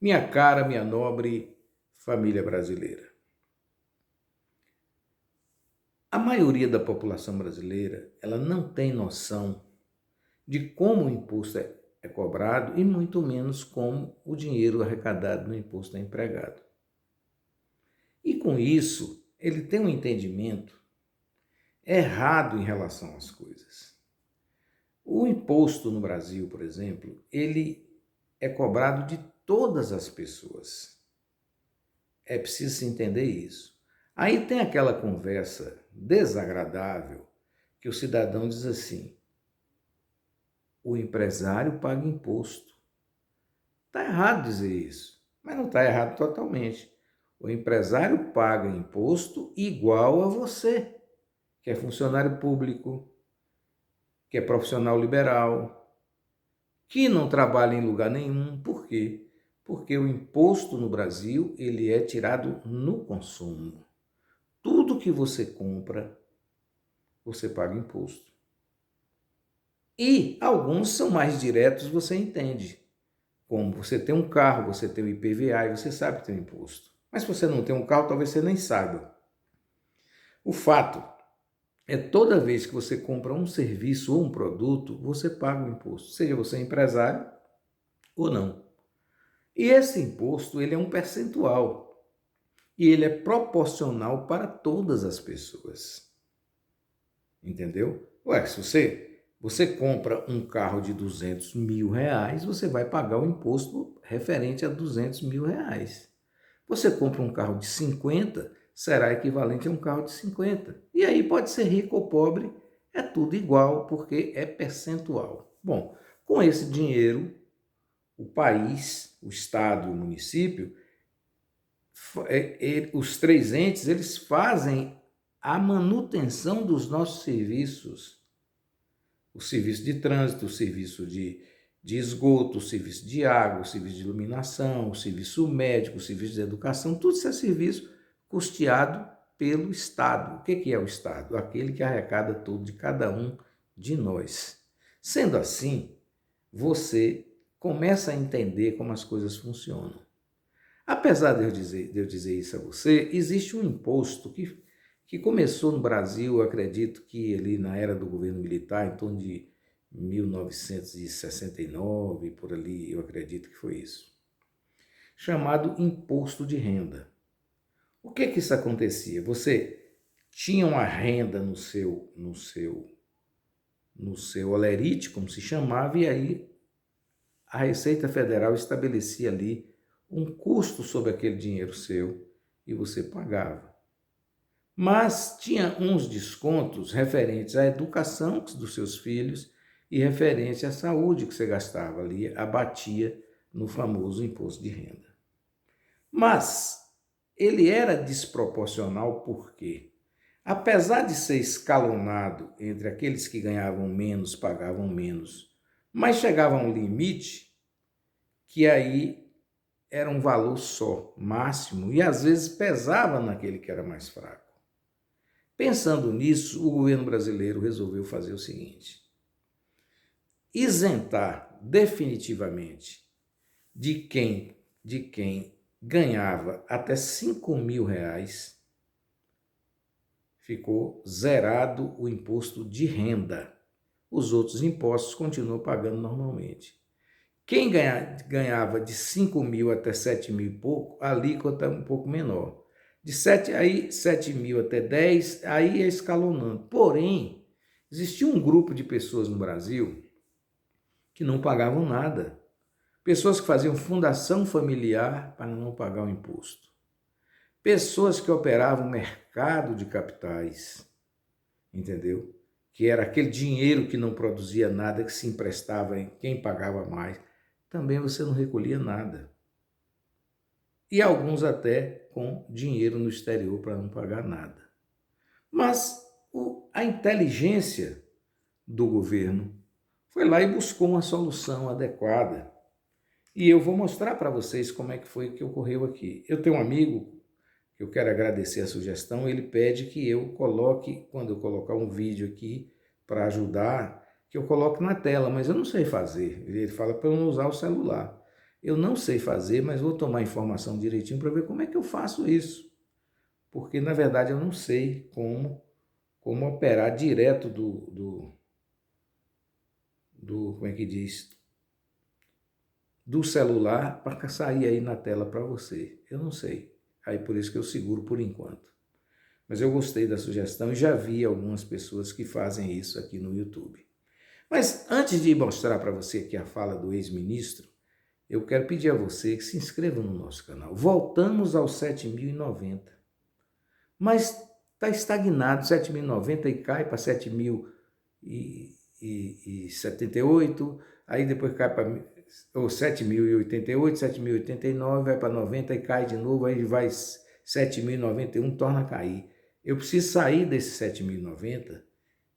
Minha cara, minha nobre família brasileira. A maioria da população brasileira, ela não tem noção de como o imposto é cobrado e muito menos como o dinheiro arrecadado no imposto é empregado. E com isso, ele tem um entendimento errado em relação às coisas. O imposto no Brasil, por exemplo, ele é cobrado de todas as pessoas. É preciso se entender isso. Aí tem aquela conversa desagradável que o cidadão diz assim: o empresário paga imposto. Está errado dizer isso, mas não está errado totalmente. O empresário paga imposto igual a você, que é funcionário público, que é profissional liberal, que não trabalha em lugar nenhum. Por quê? Porque o imposto no Brasil, ele é tirado no consumo. Tudo que você compra, você paga imposto. E alguns são mais diretos, você entende. Como você tem um carro, você tem o IPVA e você sabe que tem um imposto. Mas se você não tem um carro, talvez você nem saiba. O fato é toda vez que você compra um serviço ou um produto, você paga o imposto, seja você empresário ou não. E esse imposto, ele é um percentual e ele é proporcional para todas as pessoas. Entendeu? Ué, se você compra um carro de 200 mil reais, você vai pagar o imposto referente a 200 mil reais. Você compra um carro de 50, será equivalente a um carro de 50. E aí pode ser rico ou pobre, é tudo igual, porque é percentual. Bom, com esse dinheiro, o país, o estado e o município, os três entes, eles fazem a manutenção dos nossos serviços. O serviço de trânsito, o serviço de esgoto, o serviço de água, o serviço de iluminação, o serviço médico, o serviço de educação, tudo isso é serviço custeado pelo Estado. O que é o Estado? Aquele que arrecada tudo de cada um de nós. Sendo assim, você começa a entender como as coisas funcionam. Apesar de eu dizer isso a você, existe um imposto que começou no Brasil, eu acredito que ali na era do governo militar, em torno de 1969, por ali, eu acredito que foi isso, chamado imposto de renda. O que isso acontecia? Você tinha uma renda no seu holerite, como se chamava, e aí a Receita Federal estabelecia ali um custo sobre aquele dinheiro seu e você pagava. Mas tinha uns descontos referentes à educação dos seus filhos e referente à saúde que você gastava ali, abatia no famoso imposto de renda. Mas ele era desproporcional porque, apesar de ser escalonado entre aqueles que ganhavam menos, pagavam menos, mas chegava a um limite que aí era um valor só, máximo, e às vezes pesava naquele que era mais fraco. Pensando nisso, o governo brasileiro resolveu fazer o seguinte: isentar definitivamente de quem ganhava até 5 mil reais, ficou zerado o imposto de renda. Os outros impostos continuam pagando normalmente. Quem ganhava de 5 mil até 7 mil e pouco, a alíquota é um pouco menor. De 7 mil até 10, aí é escalonando. Porém, existia um grupo de pessoas no Brasil que não pagavam nada. Pessoas que faziam fundação familiar para não pagar o imposto. Pessoas que operavam mercado de capitais, entendeu? Que era aquele dinheiro que não produzia nada, que se emprestava em quem pagava mais. Também você não recolhia nada. E alguns até com dinheiro no exterior para não pagar nada. Mas a inteligência do governo foi lá e buscou uma solução adequada. E eu vou mostrar para vocês como é que foi que ocorreu aqui. Eu tenho um amigo que eu quero agradecer a sugestão, ele pede que eu coloque, quando eu colocar um vídeo aqui para ajudar, que eu coloque na tela, mas eu não sei fazer. Ele fala para eu não usar o celular. Eu não sei fazer, mas vou tomar informação direitinho para ver como é que eu faço isso. Porque, na verdade, eu não sei como operar direto como é que diz? Do celular para sair aí na tela para você. Eu não sei. Aí por isso que eu seguro por enquanto. Mas eu gostei da sugestão e já vi algumas pessoas que fazem isso aqui no YouTube. Mas antes de mostrar para você aqui a fala do ex-ministro, eu quero pedir a você que se inscreva no nosso canal. Voltamos aos 7.090. Mas está estagnado, 7.090 e cai para 7.078, aí depois cai para 7.088, 7.089, vai para 90 e cai de novo, aí vai 7.091, torna a cair. Eu preciso sair desse 7.090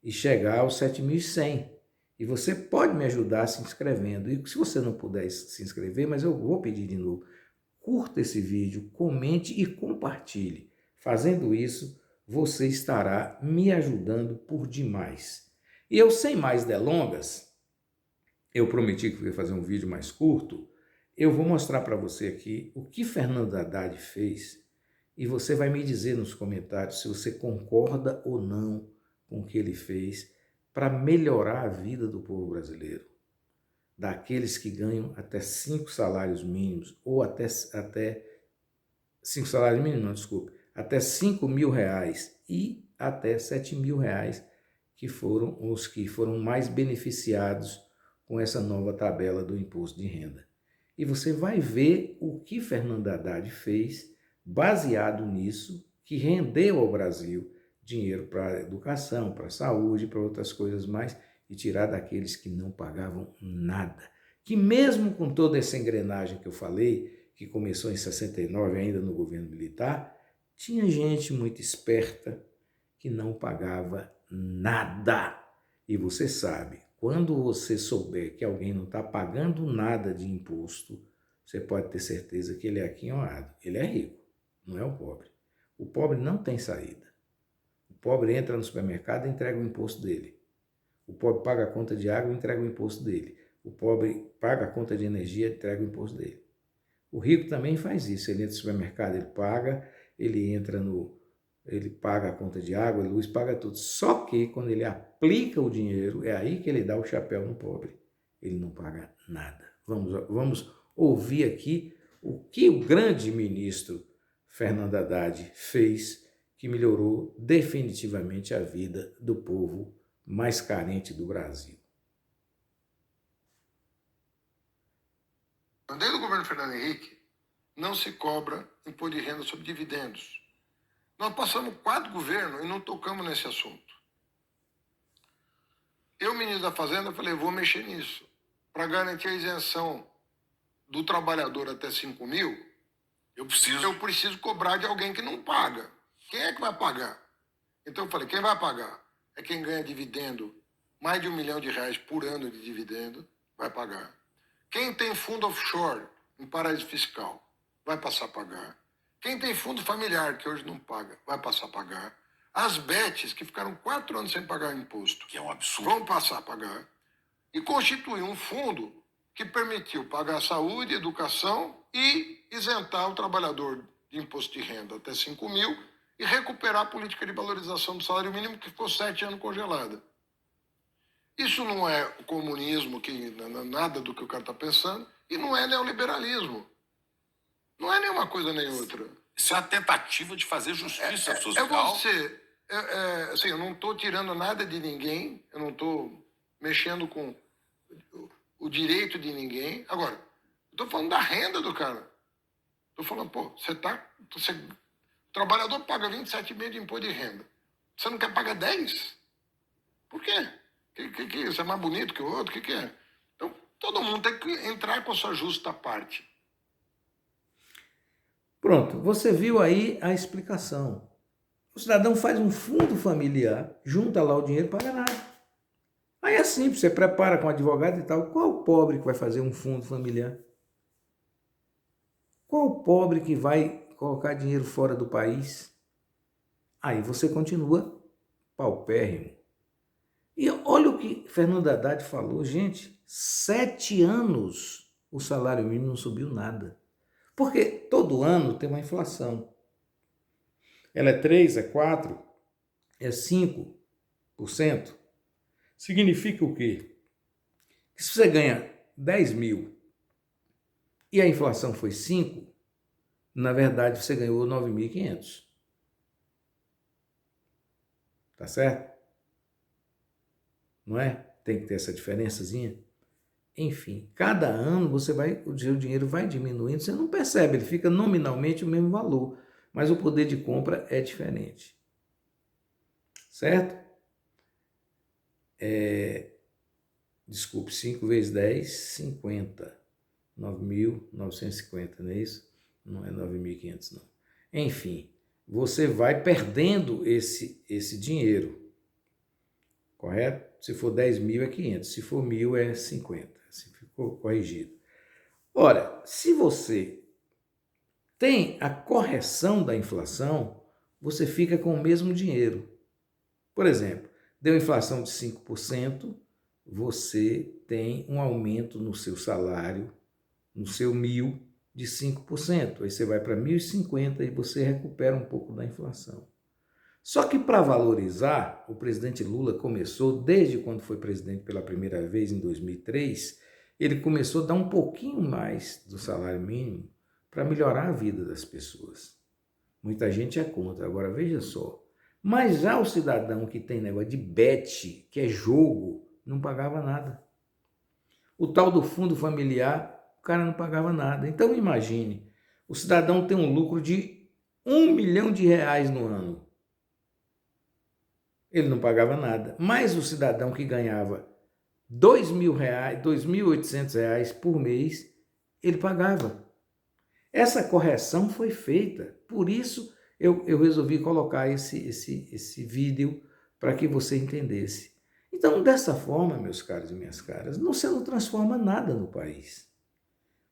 e chegar aos 7.100. E você pode me ajudar se inscrevendo. E se você não puder se inscrever, mas eu vou pedir de novo, curta esse vídeo, comente e compartilhe. Fazendo isso, você estará me ajudando por demais. E eu, sem mais delongas, eu prometi que ia fazer um vídeo mais curto, eu vou mostrar para você aqui o que Fernando Haddad fez e você vai me dizer nos comentários se você concorda ou não com o que ele fez para melhorar a vida do povo brasileiro, daqueles que ganham até 5 salários mínimos ou até 5 salários mínimos, não, desculpe, até 5 mil reais e até 7 mil reais, que foram os que foram mais beneficiados com essa nova tabela do imposto de renda. E você vai ver o que Fernando Haddad fez baseado nisso, que rendeu ao Brasil dinheiro para educação, para saúde, para outras coisas mais, e tirar daqueles que não pagavam nada. Que mesmo com toda essa engrenagem que eu falei, que começou em 69 ainda no governo militar, tinha gente muito esperta que não pagava nada. E você sabe, quando você souber que alguém não está pagando nada de imposto, você pode ter certeza que ele é aquinhoado. Ele é rico, não é o pobre. O pobre não tem saída. O pobre entra no supermercado e entrega o imposto dele. O pobre paga a conta de água e entrega o imposto dele. O pobre paga a conta de energia e entrega o imposto dele. O rico também faz isso. Ele entra no supermercado, ele paga, ele paga a conta de água, luz, paga tudo. Só que quando ele aplica o dinheiro, é aí que ele dá o chapéu no pobre. Ele não paga nada. Vamos ouvir aqui o que o grande ministro Fernando Haddad fez que melhorou definitivamente a vida do povo mais carente do Brasil. Desde o governo Fernando Henrique, não se cobra imposto de renda sobre dividendos. Nós passamos 4 governos e não tocamos nesse assunto. Eu, ministro da Fazenda, falei, vou mexer nisso. Para garantir a isenção do trabalhador até 5 mil, eu preciso cobrar de alguém que não paga. Quem é que vai pagar? Então eu falei, quem vai pagar? É quem ganha dividendo, mais de R$1 milhão por ano de dividendo, vai pagar. Quem tem fundo offshore, em paraíso fiscal, vai passar a pagar. Quem tem fundo familiar, que hoje não paga, vai passar a pagar. As BETs, que ficaram 4 anos sem pagar imposto, que é um absurdo, vão passar a pagar. E constituir um fundo que permitiu pagar saúde, educação e isentar o trabalhador de imposto de renda até 5 mil e recuperar a política de valorização do salário mínimo que ficou 7 anos congelada. Isso não é o comunismo, nada do que o cara está pensando, e não é neoliberalismo. Não é nenhuma coisa nem outra. Isso é uma tentativa de fazer justiça social. Assim, eu não estou tirando nada de ninguém, eu não estou mexendo com o direito de ninguém. Agora, estou falando da renda do cara. Estou falando, pô, o trabalhador paga 27,5 de imposto de renda. Você não quer pagar 10? Por quê? Que isso é mais bonito que o outro? O que é? Então, todo mundo tem que entrar com a sua justa parte. Pronto, você viu aí a explicação. O cidadão faz um fundo familiar, junta lá o dinheiro e paga nada. Aí é simples, você prepara com advogado e tal. Qual o pobre que vai fazer um fundo familiar? Qual o pobre que vai colocar dinheiro fora do país? Aí você continua paupérrimo. E olha o que Fernando Haddad falou, gente, 7 anos o salário mínimo não subiu nada. Porque todo ano tem uma inflação. Ela é 3, é 4, é 5%. Significa o quê? Que se você ganha 10 mil e a inflação foi 5, na verdade você ganhou 9.500. Tá certo? Não é? Tem que ter essa diferençazinha. Enfim, cada ano o seu dinheiro vai diminuindo, você não percebe, ele fica nominalmente o mesmo valor, mas o poder de compra é diferente. Certo? Desculpe, 5 vezes 10, 50. 9.950, não é isso? Não é 9.500, não. Enfim, você vai perdendo esse dinheiro, correto? Se for 10 mil é 500, se for 1.000 é 50, assim ficou corrigido. Ora, se você tem a correção da inflação, você fica com o mesmo dinheiro. Por exemplo, deu inflação de 5%, você tem um aumento no seu salário, no seu 1.000, de 5%. Aí você vai para 1.050 e você recupera um pouco da inflação. Só que para valorizar, o presidente Lula começou, desde quando foi presidente pela primeira vez, em 2003, ele começou a dar um pouquinho mais do salário mínimo para melhorar a vida das pessoas. Muita gente é contra, agora veja só. Mas já o cidadão que tem negócio de bet, que é jogo, não pagava nada. O tal do fundo familiar, o cara não pagava nada. Então imagine, o cidadão tem um lucro de R$1 milhão no ano. Ele não pagava nada. Mas o cidadão que ganhava R$2.000, R$2.800 por mês, ele pagava. Essa correção foi feita. Por isso eu resolvi colocar esse vídeo para que você entendesse. Então, dessa forma, meus caros e minhas caras, você não transforma nada no país.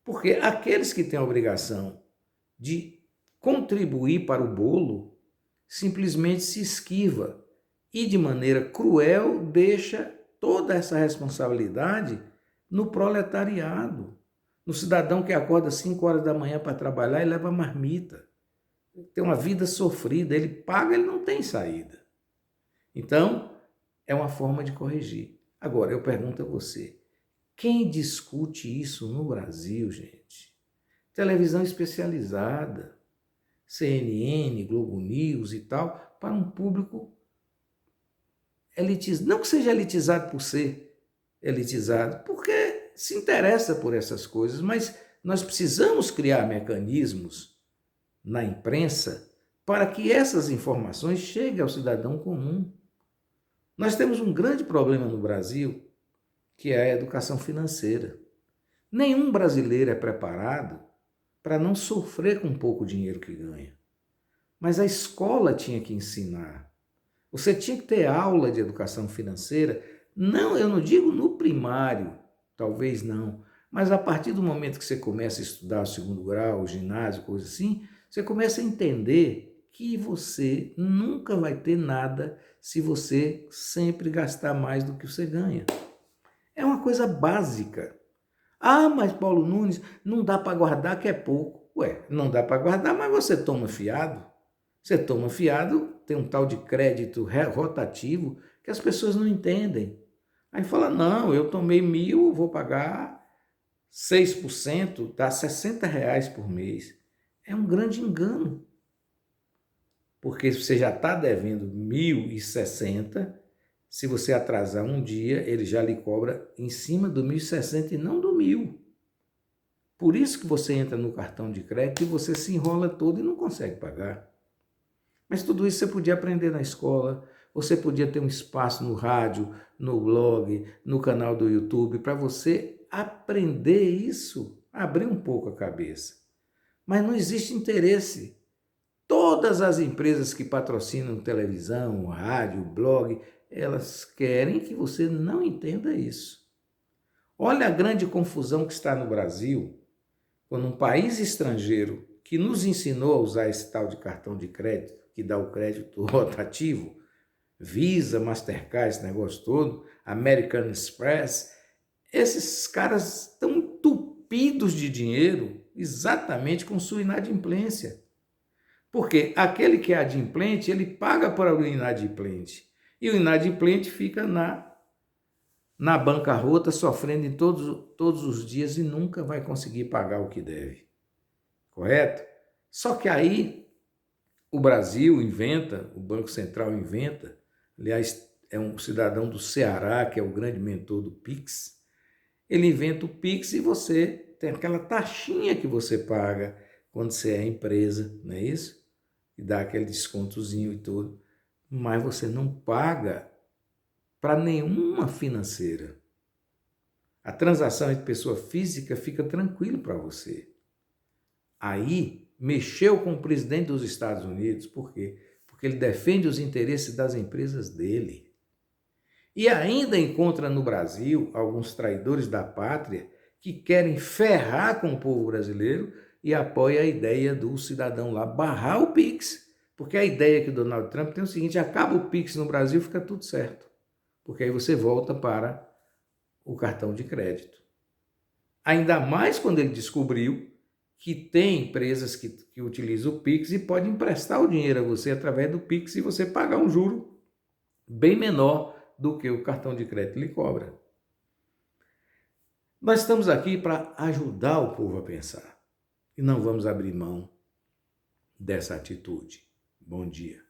Porque aqueles que têm a obrigação de contribuir para o bolo, simplesmente se esquiva e, de maneira cruel, deixa toda essa responsabilidade no proletariado, no cidadão que acorda 5 horas da manhã para trabalhar e leva marmita. Tem uma vida sofrida, ele paga, ele não tem saída. Então, é uma forma de corrigir. Agora, eu pergunto a você, quem discute isso no Brasil, gente? Televisão especializada, CNN, Globo News e tal, para um público elitizado. Não que seja elitizado por ser elitizado, porque se interessa por essas coisas, mas nós precisamos criar mecanismos na imprensa para que essas informações cheguem ao cidadão comum. Nós temos um grande problema no Brasil, que é a educação financeira. Nenhum brasileiro é preparado para não sofrer com o pouco dinheiro que ganha. Mas a escola tinha que ensinar. Você tinha que ter aula de educação financeira. Não, eu não digo no primário, talvez não, mas a partir do momento que você começa a estudar o segundo grau, o ginásio, coisa assim, você começa a entender que você nunca vai ter nada se você sempre gastar mais do que você ganha. É uma coisa básica. Ah, mas Paulo Nunes, não dá para guardar que é pouco. Ué, não dá para guardar, mas você toma fiado. Você toma fiado, tem um tal de crédito rotativo que as pessoas não entendem. Aí fala, não, eu tomei 1.000, vou pagar 6%, dá R$60 por mês. É um grande engano. Porque você já está devendo 1.060, se você atrasar um dia, ele já lhe cobra em cima do 1.060 e não do 1.000. Por isso que você entra no cartão de crédito e você se enrola todo e não consegue pagar. Mas tudo isso você podia aprender na escola, você podia ter um espaço no rádio, no blog, no canal do YouTube, para você aprender isso, abrir um pouco a cabeça. Mas não existe interesse. Todas as empresas que patrocinam televisão, rádio, blog, elas querem que você não entenda isso. Olha a grande confusão que está no Brasil, quando um país estrangeiro que nos ensinou a usar esse tal de cartão de crédito, que dá o crédito rotativo, Visa, Mastercard, esse negócio todo, American Express, esses caras estão entupidos entupidos de dinheiro exatamente com sua inadimplência. Porque aquele que é adimplente, ele paga para o inadimplente. E o inadimplente fica na bancarrota, sofrendo em todos os dias e nunca vai conseguir pagar o que deve. Correto? Só que aí o Brasil inventa, o Banco Central inventa, aliás, é um cidadão do Ceará, que é o grande mentor do Pix, ele inventa o Pix e você tem aquela taxinha que você paga quando você é empresa, não é isso? E dá aquele descontozinho e tudo, mas você não paga para nenhuma financeira. A transação entre pessoa física fica tranquilo para você. Aí, mexeu com o presidente dos Estados Unidos, por quê? Porque ele defende os interesses das empresas dele. E ainda encontra no Brasil alguns traidores da pátria que querem ferrar com o povo brasileiro e apoia a ideia do cidadão lá barrar o Pix. Porque a ideia que o Donald Trump tem é o seguinte: acaba o Pix no Brasil, fica tudo certo. Porque aí você volta para o cartão de crédito. Ainda mais quando ele descobriu que tem empresas que utilizam o Pix e podem emprestar o dinheiro a você através do Pix e você pagar um juro bem menor do que o cartão de crédito lhe cobra. Nós estamos aqui para ajudar o povo a pensar e não vamos abrir mão dessa atitude. Bom dia.